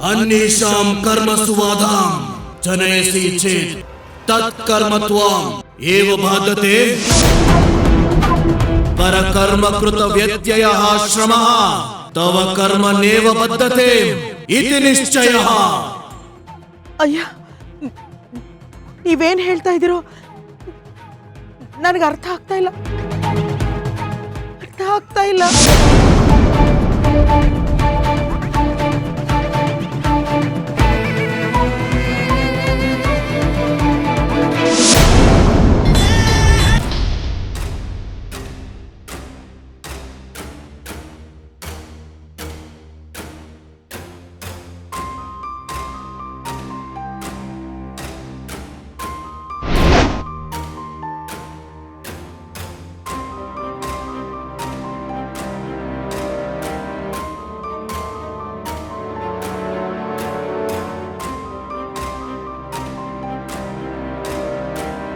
अन्येषां कर्मसु बाधां जनयसि चेत् तत्कर्मत्वम् एव बाधते। परकर्म कृत व्यत्ययः श्रमः तव कर्म नेव बद्धते इति निश्चयः। ಅಯ್ಯ, ನೀವೇನ್ ಹೇಳ್ತಾ ಇದ್ದೀರೋ ನನಗೆ ಅರ್ಥ ಆಗ್ತಾ ಇಲ್ಲ.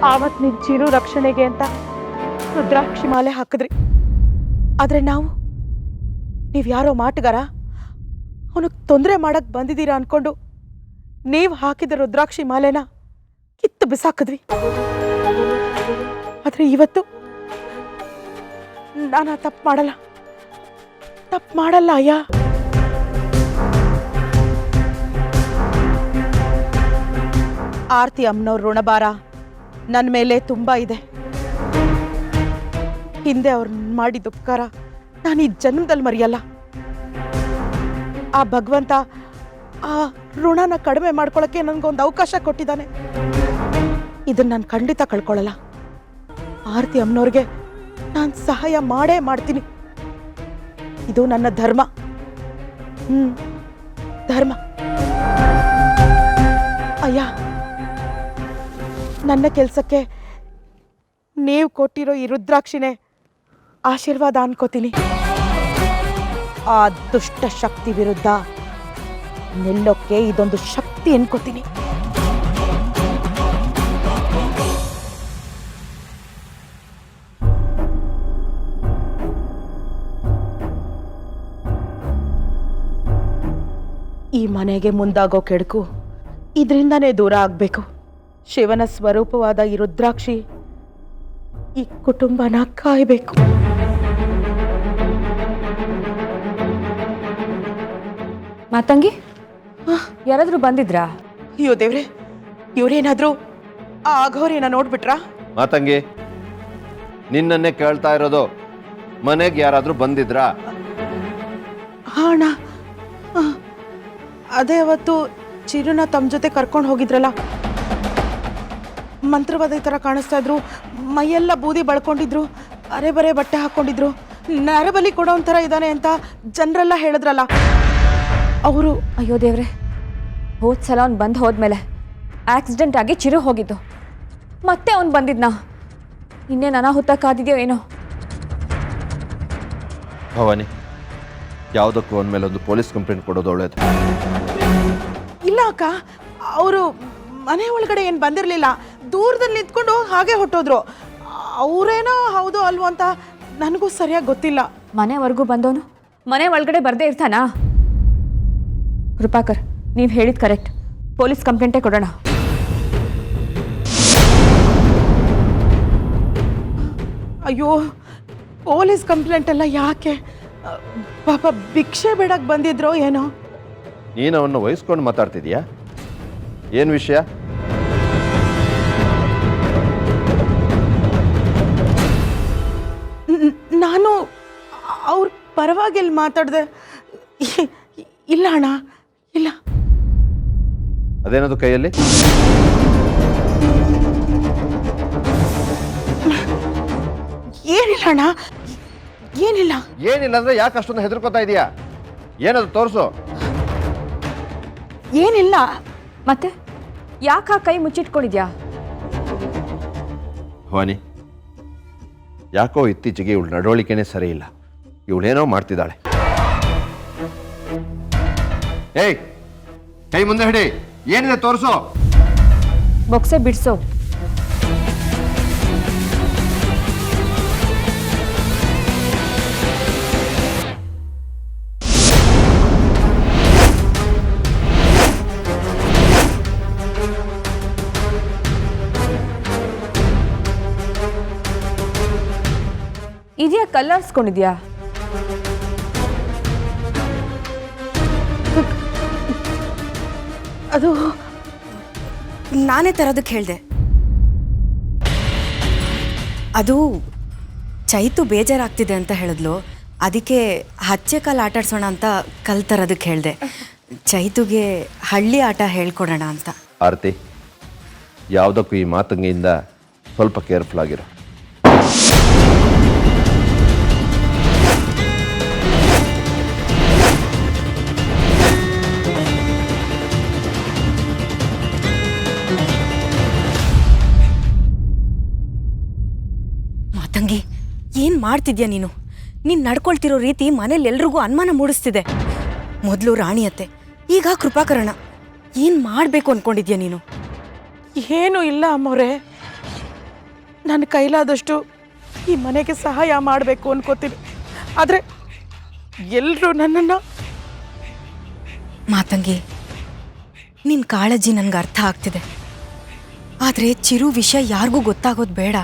ಆವತ್ ನೀವು ಚಿರು ರಕ್ಷಣೆಗೆ ಅಂತ ರುದ್ರಾಕ್ಷಿ ಮಾಲೆ ಹಾಕಿದ್ರಿ. ಆದ್ರೆ ನೀವ್ ಯಾರೋ ಮಾಟಗಾರ, ಅವನಿಗೆ ತೊಂದರೆ ಮಾಡಕ್ ಬಂದಿದ್ದೀರಾ ಅನ್ಕೊಂಡು ನೀವು ಹಾಕಿದ ರುದ್ರಾಕ್ಷಿ ಮಾಲೆನ ಕಿತ್ತು ಬಿಸಾಕಿದ್ವಿ. ಆದ್ರೆ ಇವತ್ತು ನಾನು ತಪ್ಪು ಮಾಡಲ್ಲ ಅಯ್ಯ. ಆರ್ತಿ ಅಮ್ಮನವ್ರ ಋಣಭಾರ ನನ್ನ ಮೇಲೆ ತುಂಬಾ ಇದೆ. ಹಿಂದೆ ಅವ್ರು ಮಾಡಿದ ಉಪಕಾರ ನಾನು ಈ ಜನ್ಮದಲ್ಲಿ ಮರೆಯಲ್ಲ. ಆ ಭಗವಂತ ಆ ಋಣನ ಕಡಿಮೆ ಮಾಡ್ಕೊಳಕ್ಕೆ ನನಗೊಂದು ಅವಕಾಶ ಕೊಟ್ಟಿದ್ದಾನೆ. ಇದನ್ನ ನಾನು ಖಂಡಿತ ಕಳ್ಕೊಳ್ಳಲ್ಲ. ಆರ್ತಿ ಅಮ್ಮನವ್ರಿಗೆ ನಾನು ಸಹಾಯ ಮಾಡೇ ಮಾಡ್ತೀನಿ. ಇದು ನನ್ನ ಧರ್ಮ. ಧರ್ಮ. ಅಯ್ಯ, ನನ್ನ ಕೆಲಸಕ್ಕೆ ನೀವು ಕೊಟ್ಟಿರೋ ಈ ರುದ್ರಾಕ್ಷಿನೇ ಆಶೀರ್ವಾದ ಅನ್ಕೋತೀನಿ. ಆ ದುಷ್ಟ ಶಕ್ತಿ ವಿರುದ್ಧ ನಿಲ್ಲೋಕ್ಕೆ ಇದೊಂದು ಶಕ್ತಿ ಅನ್ಕೋತೀನಿ. ಈ ಮನೆಗೆ ಮುಂದಾಗೋ ಕೆಡುಕು ಇದರಿಂದನೇ ದೂರ ಆಗಬೇಕು. ಶಿವನ ಸ್ವರೂಪವಾದ ಈ ರುದ್ರಾಕ್ಷಿ ಈ ಕುಟುಂಬನ ಕಾಯಬೇಕು. ಮಾತಂಗಿ, ಯಾರಾದ್ರೂ ಬಂದಿದ್ರಾ? ಅಯ್ಯೋ ದೇವ್ರೆ, ಇವ್ರೇನಾದ್ರೂ ಆ ಅಘೋರಿನ ನೋಡ್ಬಿಟ್ರಾ? ಮಾತಂಗಿ, ನಿನ್ನನ್ನೇ ಕೇಳ್ತಾ ಇರೋದು. ಮನೆಗೆ ಯಾರಾದ್ರೂ ಬಂದಿದ್ರಾ? ಅಣ್ಣ, ಅದೇ ಅವತ್ತು ಚಿರುನ ತಮ್ಮ ಜೊತೆ ಕರ್ಕೊಂಡು ಹೋಗಿದ್ರಲ್ಲ, ಮಂತ್ರವಾದ ಥರ ಕಾಣಿಸ್ತಾ ಇದ್ರು. ಮೈಯೆಲ್ಲ ಬೂದಿ ಬಳ್ಕೊಂಡಿದ್ರು, ಅರೆ ಬರೆ ಬಟ್ಟೆ ಹಾಕೊಂಡಿದ್ರು. ನರಬಲಿ ಕೊಡೋ ಒಂಥರ ಇದ್ದಾನೆ ಅಂತ ಜನರೆಲ್ಲ ಹೇಳಿದ್ರಲ್ಲ ಅವರು. ಅಯ್ಯೋ ದೇವ್ರೆ, ಹೋದ್ ಸಲ ಅವ್ನು ಬಂದು ಹೋದ್ಮೇಲೆ ಆಕ್ಸಿಡೆಂಟ್ ಆಗಿ ಚಿರು ಹೋಗಿದ್ದು. ಮತ್ತೆ ಅವ್ನು ಬಂದಿದ್ನಾ? ಇನ್ನೇನು ಅನಾಹುತ ಕಾದಿದೆಯೋ ಏನೋ. ಭವಾನಿ, ಯಾವುದಕ್ಕೂ ಅಂದಮೇಲೆ ಒಂದು ಪೊಲೀಸ್ ಕಂಪ್ಲೇಂಟ್ ಕೊಡೋದು ಒಳ್ಳೇದು. ಇಲ್ಲ ಅಕ್ಕ, ಅವರು ಮನೆ ಒಳಗಡೆ ಏನು ಬಂದಿರಲಿಲ್ಲ. ದೂರದಲ್ಲಿ ನಿಂತ್ಕೊಂಡು ಹಾಗೆ ಹೊಟ್ಟೋದ್ರು. ಅವರೇನೋ ಹೌದು ಅಲ್ವೋ ಅಂತ ನನಗೂ ಸರಿಯಾಗಿ ಗೊತ್ತಿಲ್ಲ. ಮನೆವರೆಗೂ ಬಂದವನು ಮನೆ ಒಳಗಡೆ ಬರ್ದೇ ಇರ್ತಾನಾ? ಕೃಪಾಕರ್, ನೀವು ಹೇಳಿದ್ ಕರೆಕ್ಟ್. ಪೊಲೀಸ್ ಕಂಪ್ಲೇಂಟೇ ಕೊಡೋಣ. ಅಯ್ಯೋ, ಪೊಲೀಸ್ ಕಂಪ್ಲೇಂಟ್ ಎಲ್ಲ ಯಾಕೆ? ಪಾಪ ಭಿಕ್ಷೆ ಬೇಡಕ್ಕೆ ಬಂದಿದ್ರೋ ಏನೋ. ನೀನು ಅವನ್ನ ವಹಿಸ್ಕೊಂಡು ಮಾತಾಡ್ತಿದ್ಯಾ? ಏನು ವಿಷಯ? ನಾನು ಅವ್ರ ಪರವಾಗಿ ಎಲ್ಲಿ ಮಾತಾಡಿದೆ? ಇಲ್ಲ ಅಣ್ಣ, ಇಲ್ಲ. ಅದೇನದು ಕೈಯಲ್ಲಿ? ಏನಿಲ್ಲ ಅಣ್ಣ, ಏನಿಲ್ಲ. ಏನಿಲ್ಲ ಅಂದ್ರೆ ಯಾಕೆ ಅಷ್ಟೊಂದು ಹೆದರ್ಕೋತಾ ಇದೀಯಾ? ಏನದು ತೋರಿಸು. ಏನಿಲ್ಲ. ಮತ್ತೆ ಯಾಕೆ ಆ ಕೈ ಮುಚ್ಚಿಟ್ಕೊಂಡಿದ್ಯಾ? ಭವಾನಿ, ಯಾಕೋ ಇತ್ತೀಚೆಗೆ ಇವಳು ನಡವಳಿಕೆನೇ ಸರಿ ಇಲ್ಲ. ಇವಳೇನೋ ಮಾಡ್ತಿದ್ದಾಳೆ. ಏಯ್, ಕೈ ಮುಂದೆ ಹಿಡಿ. ಏನಿದೆ ತೋರಿಸು. ಬೊಕ್ಸೆ ಬಿಡ್ಸೋ. ಇದ್ಯಾ ಕಲ್ಲರ್ಸ್ಕೊಂಡಿದ್ಯಾ? ಅದು ನಾನೇ ತರೋದಕ್ಕೆ ಹೇಳಿದೆ. ಅದು ಚೈತು ಬೇಜಾರಾಗ್ತಿದೆ ಅಂತ ಹೇಳಿದ್ಲು, ಅದಕ್ಕೆ ಹಚ್ಚೆ ಕಲ್ಲು ಆಟಾಡ್ಸೋಣ ಅಂತ ಕಲ್ಲು ತರೋದಕ್ಕೆ ಹೇಳಿದೆ. ಚೈತುಗೆ ಹಳ್ಳಿ ಆಟ ಹೇಳ್ಕೊಡೋಣ ಅಂತ. ಆರತಿ, ಯಾವುದಕ್ಕೂ ಈ ಮಾತಂಗಿಯಿಂದ ಸ್ವಲ್ಪ ಕೇರ್ಫುಲ್ ಆಗಿರು. ಮಾತಂಗಿ, ಏನು ಮಾಡ್ತಿದ್ಯಾ ನೀನು? ನೀನು ನಡ್ಕೊಳ್ತಿರೋ ರೀತಿ ಮನೇಲಿ ಎಲ್ರಿಗೂ ಅನುಮಾನ ಮೂಡಿಸ್ತಿದೆ. ಮೊದಲು ರಾಣಿಯತ್ತೆ, ಈಗ ಕೃಪಾಕರಣ. ಏನು ಮಾಡಬೇಕು ಅಂದ್ಕೊಂಡಿದ್ಯಾ ನೀನು? ಏನೂ ಇಲ್ಲ ಅಮ್ಮೋರೆ. ನನ್ನ ಕೈಲಾದಷ್ಟು ಈ ಮನೆಗೆ ಸಹಾಯ ಮಾಡಬೇಕು ಅನ್ಕೋತೀನಿ. ಆದರೆ ಎಲ್ಲರೂ ನನ್ನನ್ನು... ಮಾತಂಗಿ, ನಿನ್ನ ಕಾಳಜಿ ನನಗೆ ಅರ್ಥ ಆಗ್ತಿದೆ. ಆದರೆ ಚಿರು ವಿಷಯ ಯಾರಿಗೂ ಗೊತ್ತಾಗೋದು ಬೇಡ.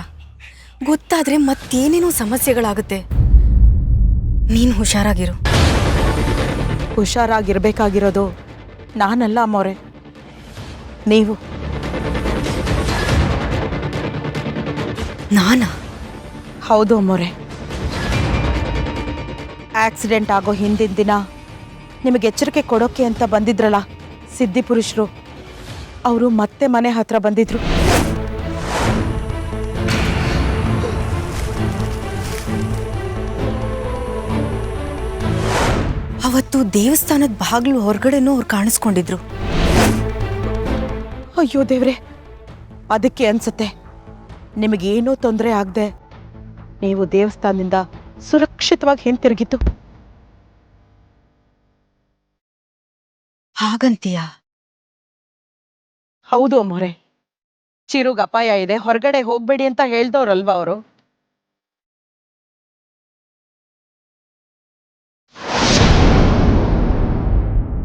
ಗೊತ್ತಾದರೆ ಮತ್ತೇನೇನೋ ಸಮಸ್ಯೆಗಳಾಗುತ್ತೆ. ನೀನು ಹುಷಾರಾಗಿರು. ಹುಷಾರಾಗಿರ್ಬೇಕಾಗಿರೋದು ನಾನಲ್ಲ ಅಮ್ಮೋರೆ, ನೀವು. ನಾನಾ? ಹೌದು ಅಮ್ಮೋರೆ. ಆಕ್ಸಿಡೆಂಟ್ ಆಗೋ ಹಿಂದಿನ ದಿನ ನಿಮಗೆ ಎಚ್ಚರಿಕೆ ಕೊಡೋಕ್ಕೆ ಅಂತ ಬಂದಿದ್ರಲ್ಲ ಸಿದ್ಧಿಪುರುಷರು, ಅವರು ಮತ್ತೆ ಮನೆ ಹತ್ರ ಬಂದಿದ್ರು. ಅವತ್ತು ದೇವಸ್ಥಾನದ ಬಾಗಿಲು ಹೊರಗಡೆನೂ ಅವ್ರು ಕಾಣಿಸ್ಕೊಂಡಿದ್ರು. ಅಯ್ಯೋ ದೇವ್ರೆ, ಅದಕ್ಕೆ ಅನ್ಸುತ್ತೆ ನಿಮಗೇನೂ ತೊಂದರೆ ಆಗದೆ ನೀವು ದೇವಸ್ಥಾನದಿಂದ ಸುರಕ್ಷಿತವಾಗಿ ಹಿಂತಿರುಗಿತು. ಹಾಗಂತೀಯಾ? ಹೌದು ಅಮ್ಮೋರೆ. ಚಿರುಗ್ ಅಪಾಯ ಇದೆ, ಹೊರಗಡೆ ಹೋಗ್ಬೇಡಿ ಅಂತ ಹೇಳ್ದವ್ರಲ್ವಾ ಅವರು.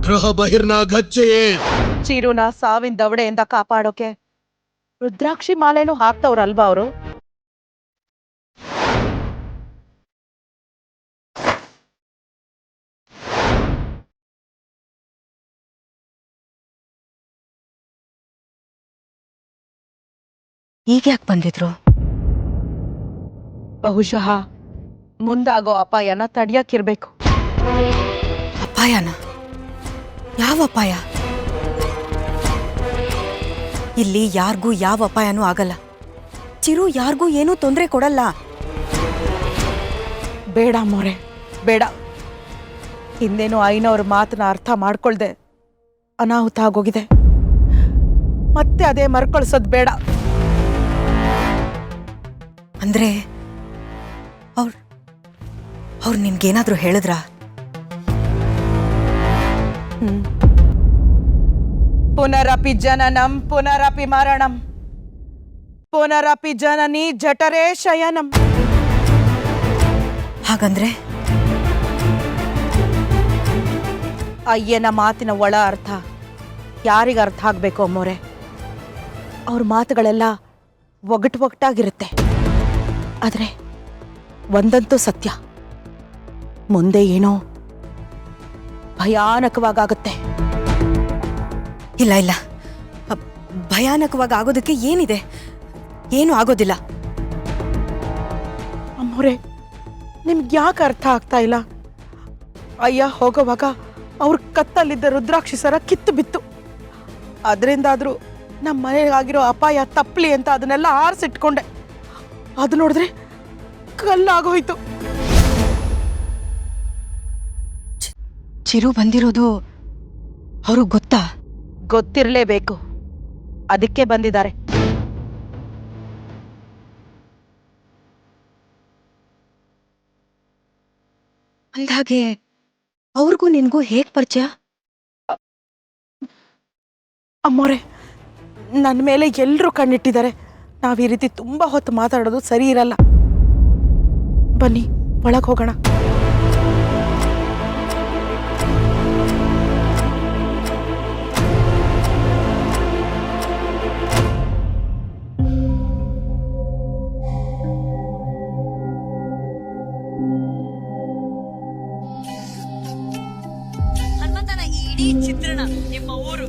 ಗೃಹ ಬಹಿರ್ನಾಗಚ್ಚೆಯೇ. ಚಿರುನ ಸಾವಿನ ದವಡೆಯಿಂದ ಕಾಪಾಡೋಕೆ ರುದ್ರಾಕ್ಷಿ ಮಾಲೆನೂ ಹಾಕ್ತವ್ರಲ್ವಾ ಅವರು. ಈಗ ಯಾಕೆ ಬಂದಿದ್ರು? ಬಹುಶಃ ಮುಂದಾಗೋ ಅಪಾಯನ ತಡಿಯಕ್ಕಿರ್ಬೇಕು. ಅಪಾಯನ? ಯಾವ ಅಪಾಯ? ಇಲ್ಲಿ ಯಾರಿಗೂ ಯಾವ ಅಪಾಯನೂ ಆಗಲ್ಲ. ಚಿರು ಯಾರಿಗೂ ಏನೂ ತೊಂದರೆ ಕೊಡಲ್ಲ. ಬೇಡ ಅಮ್ಮೋರೆ, ಬೇಡ. ಹಿಂದೇನು ಐನವ್ರ ಮಾತನ್ನ ಅರ್ಥ ಮಾಡ್ಕೊಳ್ದೆ ಅನಾಹುತ ಆಗೋಗಿದೆ. ಮತ್ತೆ ಅದೇ ಮರ್ಕೊಳ್ಸೋದು ಬೇಡ. ಅಂದ್ರೆ ಅವ್ರು ನಿನ್ಗೇನಾದ್ರೂ ಹೇಳಿದ್ರಾ? ಪುನರಪಿ ಜನನಂ ಪುನರಪಿ ಮರಣಂ ಪುನರಪಿ ಜನನಿ ಜಠರೇ ಶಯನಂ. ಹಾಗಂದ್ರೆ ಅಯ್ಯನ ಮಾತಿನ ಒಳ ಅರ್ಥ ಯಾರಿಗ ಅರ್ಥ ಆಗ್ಬೇಕು ಅಮ್ಮೋರೆ? ಅವ್ರ ಮಾತುಗಳೆಲ್ಲ ಒಗಟಾಗಿರುತ್ತೆ. ಆದರೆ ಒಂದಂತೂ ಸತ್ಯ, ಮುಂದೆ ಏನೋ ಭಯಾನಕವಾಗತ್ತೆ. ಇಲ್ಲ ಇಲ್ಲ, ಭಯಾನಕವಾಗಿ ಆಗೋದಕ್ಕೆ ಏನಿದೆ? ಏನೂ ಆಗೋದಿಲ್ಲ. ಅಮ್ಮೋರೆ, ನಿಮ್ಗೆ ಯಾಕೆ ಅರ್ಥ ಆಗ್ತಾ ಇಲ್ಲ? ಅಯ್ಯ ಹೋಗೋವಾಗ ಅವ್ರ ಕತ್ತಲ್ಲಿದ್ದ ರುದ್ರಾಕ್ಷಿ ಸರ ಕಿತ್ತು ಬಿತ್ತು. ಅದರಿಂದಾದ್ರೂ ನಮ್ಮ ಮನೆಗಾಗಿರೋ ಅಪಾಯ ತಪ್ಪಲಿ ಅಂತ ಅದನ್ನೆಲ್ಲ ಆರಿಸಿಟ್ಕೊಂಡೆ. ಅದು ನೋಡಿದ್ರೆ ಕಲ್ಲಾಗೋಯ್ತು. ಚಿರು ಬಂದಿರೋದು ಅವ್ರಿಗೆ ಗೊತ್ತಾ? ಗೊತ್ತಿರಲೇಬೇಕು, ಅದಕ್ಕೆ ಬಂದಿದ್ದಾರೆ. ಅಂದ್ಹಾಗೆ ಅವ್ರಿಗೂ ನಿನ್ಗೂ ಹೇಗ್ ಪರಿಚಯ? ಅಮ್ಮೋರೆ, ನನ್ನ ಮೇಲೆ ಎಲ್ಲರೂ ಕಣ್ಣಿಟ್ಟಿದ್ದಾರೆ. ನಾವು ಈ ರೀತಿ ತುಂಬಾ ಹೊತ್ತು ಮಾತಾಡೋದು ಸರಿ ಇರಲ್ಲ. ಬನ್ನಿ ಒಳಗೆ ಹೋಗೋಣ. ಚಿತ್ರಣ ನಿಮ್ಮ ಊರು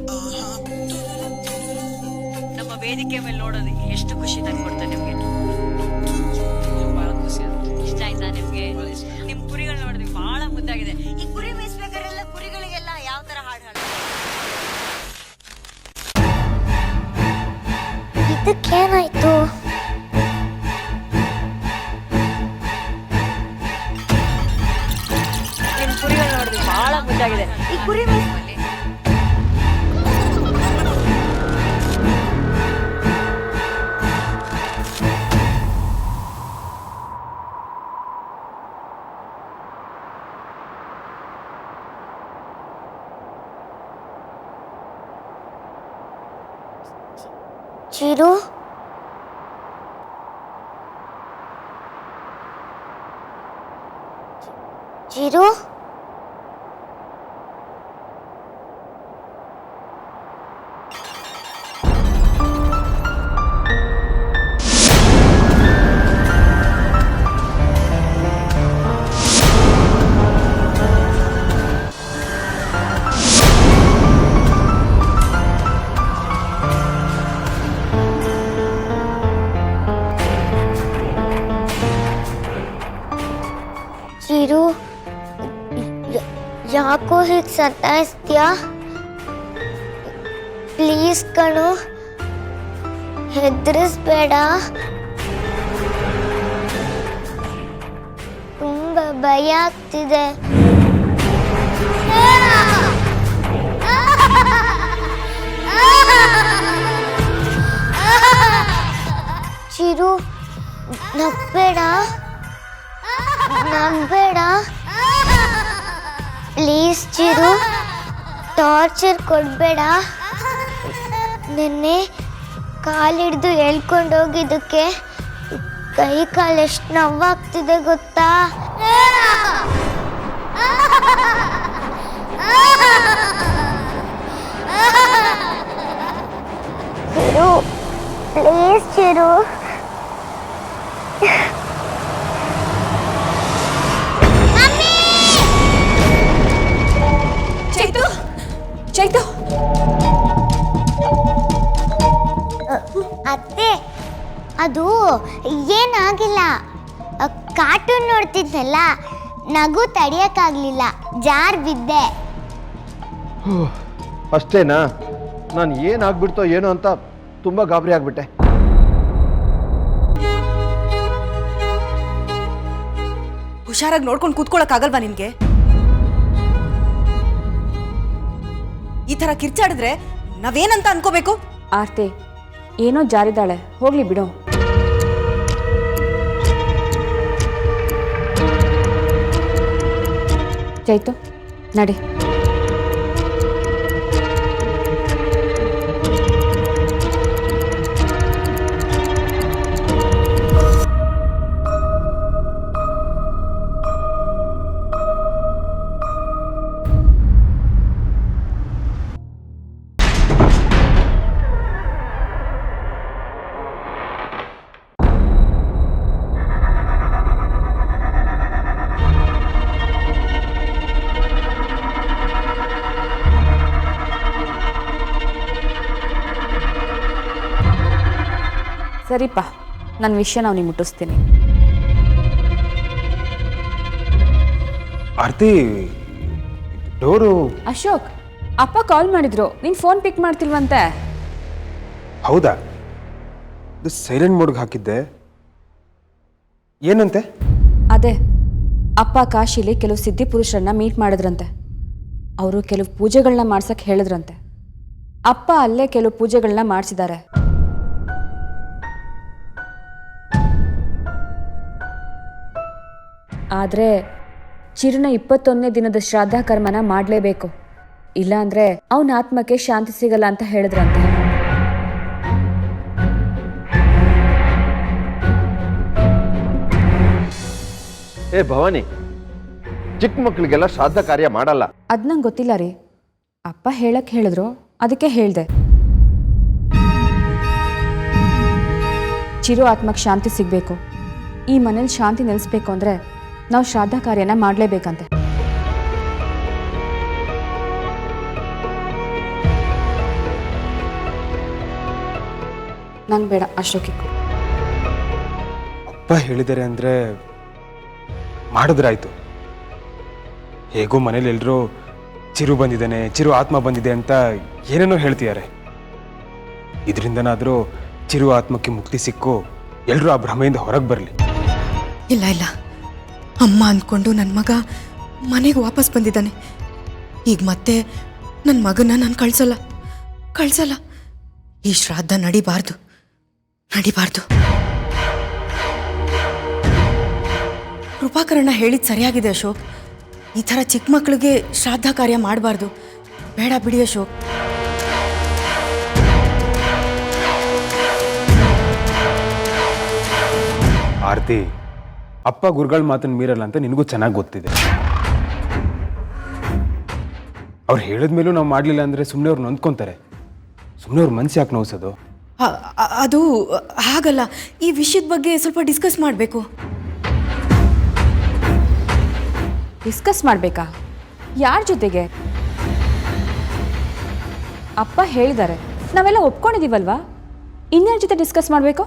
ನಮ್ಮ ವೇದಿಕೆ ಮೇಲೆ ನೋಡೋದು ಎಷ್ಟು ಖುಷಿ ತಂದ್ಕೊಡ್ತಾರೆ ನಿಮ್ಗೆ. ಬಹಳ ಖುಷಿ ಇಷ್ಟ ಆಯ್ತಾ ನಿಮ್ಗೆ? ನಿಮ್ ಕುರಿಗಳು ನೋಡಿದ್ವಿ ಬಹಳ ಮುದ್ದಾಗಿದೆ. ಈ ಕುರಿ ಮೇಯಿಸ್ಬೇಕಾರೆಲ್ಲ ಕುರಿಗಳಿಗೆಲ್ಲ ಯಾವ ತರ ಹಾಡು ಹಾಡ ಇದಕ್ಕೇನಾಯ್ತು? ನಿಮ್ ಕುರಿಗಳು ನೋಡಿದ್ವಿ ಬಹಳ ಮುದ್ದಾಗಿದೆ. ಈ ಕುರಿ ಮೇಯಿಸ್ಬಲ್ಲಿ ಚಿರು, ಚಿರು, ಚಿರು, ಯಾಕೋ ಹೀಗೆ ಸತಾಯಿಸ್ತೀಯಾ? ಪ್ಲೀಸ್ ಕಣು, ಹೆದರಿಸ್ಬೇಡ. ತುಂಬ ಭಯ ಆಗ್ತಿದೆ. ಚಿರು, ನಗ್ಬೇಡ, ನಗ್ಬೇಡ ಪ್ಲೀಸ್. ಚಿರು, ಟಾರ್ಚರ್ ಕೊಡಬೇಡ. ನಿನ್ನೆ ಕಾಲಿಡ್ದು ಎಳ್ಕೊಂಡು ಹೋಗಿದ್ದಕ್ಕೆ ಕೈ ಕಾಲು ಎಷ್ಟು ನೋವಾಗ್ತಿದೆ ಗೊತ್ತಾ? ಚಿರು, ಪ್ಲೀಸ್ ಚಿರು. ಚೈತು, ಅತ್ತೆ, ಅದು ಏನಾಗಿಲ್ಲ. ಕಾರ್ಟೂನ್ ನೋಡ್ತಿದ್ನಲ್ಲ, ನಗು ತಡಿಯಕ್ಕಾಗ್ಲಿಲ್ಲ, ಜಾರ್ ಬಿದ್ದೆ. ಅಷ್ಟೇನಾ? ನಾನು ಏನಾಗ್ಬಿಡ್ತೋ ಏನೋ ಅಂತ ತುಂಬ ಗಾಬರಿ ಆಗ್ಬಿಟ್ಟೆ. ಹುಷಾರಾಗಿ ನೋಡ್ಕೊಂಡು ಕೂತ್ಕೊಳ್ಳೋಕ್ಕಾಗಲ್ವಾ ನಿನ್ಗೆ? ಈ ಥರ ಕಿರ್ಚಾಡಿದ್ರೆ ನಾವೇನಂತ ಅನ್ಕೋಬೇಕು? ಆರ್ತಿ ಏನೋ ಜಾರಿದಾಳೆ, ಹೋಗ್ಲಿ ಬಿಡು. ಚೈತು ನಡಿ. ಸರಿಪ್ಪ, ನನ್ನ ವಿಷಯ ನಾವು ನಿಮ್ಗೆ ಮುಟ್ಟಿಸ್ತೀನಿ. ಆರ್ತಿ, ಡೋರು. ಅಶೋಕ್, ಅಪ್ಪ ಕಾಲ್ ಮಾಡಿದ್ರು, ನೀನು ಫೋನ್ ಪಿಕ್ ಮಾಡ್ತಿಲ್ವಂತೆ. ಹೌದಾ? ಇದು ಸೈಲೆಂಟ್ ಮೋಡ್ಗೆ ಹಾಕಿದ್ದೆ. ಏನಂತೆ? ಅದೇ ಅಪ್ಪ ಕಾಶಿಲಿ ಕೆಲವು ಸಿದ್ಧಿ ಪುರುಷರನ್ನ ಮೀಟ್ ಮಾಡಿದ್ರಂತೆ. ಅವರು ಕೆಲವು ಪೂಜೆಗಳನ್ನ ಮಾಡ್ಸಕ್ಕೆ ಹೇಳಿದ್ರಂತೆ. ಅಪ್ಪ ಅಲ್ಲೇ ಕೆಲವು ಪೂಜೆಗಳನ್ನ ಮಾಡಿಸಿದ್ದಾರೆ. ಆದರೆ ಚಿರುನ 21ನೇ ದಿನದ ಶ್ರಾದ್ದ ಕರ್ಮನ ಮಾಡಲೇಬೇಕು, ಇಲ್ಲಾಂದ್ರೆ ಅವನ ಆತ್ಮಕ್ಕೆ ಶಾಂತಿ ಸಿಗಲ್ಲ ಅಂತ ಹೇಳಿದ್ರಂತೆ. ಏ ಭವಾನಿ, ಚಿಕ್ಕ ಮಕ್ಕಳಿಗೆಲ್ಲ ಶ್ರಾದ್ದ ಕಾರ್ಯ ಮಾಡಲ್ಲ. ಅದು ನಂಗೆ ಗೊತ್ತಿಲ್ಲ ರೀ, ಅಪ್ಪ ಹೇಳಕ್ಕೆ ಹೇಳಿದ್ರು, ಅದಕ್ಕೆ ಹೇಳಿದೆ. ಚಿರು ಆತ್ಮಕ್ಕೆ ಶಾಂತಿ ಸಿಗಬೇಕು, ಈ ಮನೇಲಿ ಶಾಂತಿ ನೆಲೆಸ್ಬೇಕು ಅಂದರೆ ನಾವು ಶ್ರಾದ್ದ ಕಾರ್ಯನ ಮಾಡಲೇಬೇಕಂತೆ. ನಂಗೆ ಬೇಡ ಅಶೋಕಿಗೂ. ಅಪ್ಪ ಹೇಳಿದ್ದಾರೆ ಅಂದರೆ ಮಾಡಿದ್ರಾಯ್ತು. ಹೇಗೋ ಮನೇಲಿ ಎಲ್ಲರೂ ಚಿರು ಬಂದಿದ್ದಾನೆ, ಚಿರು ಆತ್ಮ ಬಂದಿದೆ ಅಂತ ಏನೇನೋ ಹೇಳ್ತಿದ್ದಾರೆ. ಇದರಿಂದನಾದರೂ ಚಿರು ಆತ್ಮಕ್ಕೆ ಮುಕ್ತಿ ಸಿಕ್ಕು ಎಲ್ಲರೂ ಆ ಭ್ರಮೆಯಿಂದ ಹೊರಗೆ ಬರಲಿ. ಇಲ್ಲ ಇಲ್ಲ, ಅಮ್ಮ ಅಂದ್ಕೊಂಡು ನನ್ನ ಮಗ ಮನೆಗೆ ವಾಪಸ್ ಬಂದಿದ್ದಾನೆ. ಈಗ ಮತ್ತೆ ನನ್ನ ಮಗನ ನಾನು ಕಳ್ಸಲ್ಲ. ಈ ಶ್ರಾದ್ದ ನಡಿಬಾರ್ದು. ಕೃಪಾಕರಣ್ಣ ಹೇಳಿದ್ ಸರಿಯಾಗಿದೆ ಅಶೋಕ್. ಈ ಥರ ಚಿಕ್ಕ ಮಕ್ಕಳಿಗೆ ಶ್ರಾದ್ದ ಕಾರ್ಯ ಮಾಡಬಾರ್ದು. ಬೇಡ ಬಿಡಿ ಅಶೋಕ್. ಆರತಿ, ಅಪ್ಪ ಗುರುಗಳ ಮಾತನ್ನು ಮೀರಲ್ಲ ಅಂತ ನಿನಗೂ ಚೆನ್ನಾಗಿ ಗೊತ್ತಿದೆ. ಅವ್ರು ಹೇಳಿದ್ಮೇಲೂ ನಾವು ಮಾಡಲಿಲ್ಲ ಅಂದರೆ ಸುಮ್ಮನೆ ಅವ್ರು ನೊಂದ್ಕೊತಾರೆ. ಸುಮ್ಮನೆ ಅವ್ರ ಮನಸ್ಸು ಯಾಕೆ ನೋವಿಸೋದು? ಅದು ಹಾಗಲ್ಲ, ಈ ವಿಷಯದ ಬಗ್ಗೆ ಸ್ವಲ್ಪ ಡಿಸ್ಕಸ್ ಮಾಡಬೇಕು. ಡಿಸ್ಕಸ್ ಮಾಡಬೇಕಾ? ಯಾರ ಜೊತೆಗೆ? ಅಪ್ಪ ಹೇಳಿದ್ದಾರೆ, ನಾವೆಲ್ಲ ಒಪ್ಕೊಂಡಿದ್ದೀವಲ್ವಾ, ಇನ್ಯಾರ ಜೊತೆ ಡಿಸ್ಕಸ್ ಮಾಡಬೇಕು?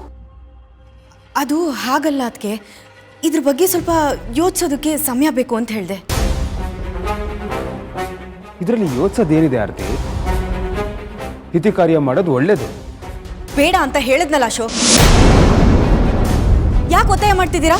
ಅದು ಹಾಗಲ್ಲ ಅದಕ್ಕೆ, ಇದ್ರ ಬಗ್ಗೆ ಸ್ವಲ್ಪ ಯೋಚಿಸೋದಕ್ಕೆ ಸಮಯ ಬೇಕು ಅಂತ ಹೇಳಿದೆ. ಇದರಲ್ಲಿ ಯೋಚಿಸೋದೇನಿದೆ ಆರತಿ? ತಿಥಿ ಕಾರ್ಯ ಮಾಡೋದು ಒಳ್ಳೇದು. ಬೇಡ ಅಂತ ಹೇಳಿದ್ನಲ್ಲ ಅಶೋಕ್, ಯಾಕೆ ಒತ್ತಾಯ ಮಾಡ್ತಿದ್ದೀರಾ?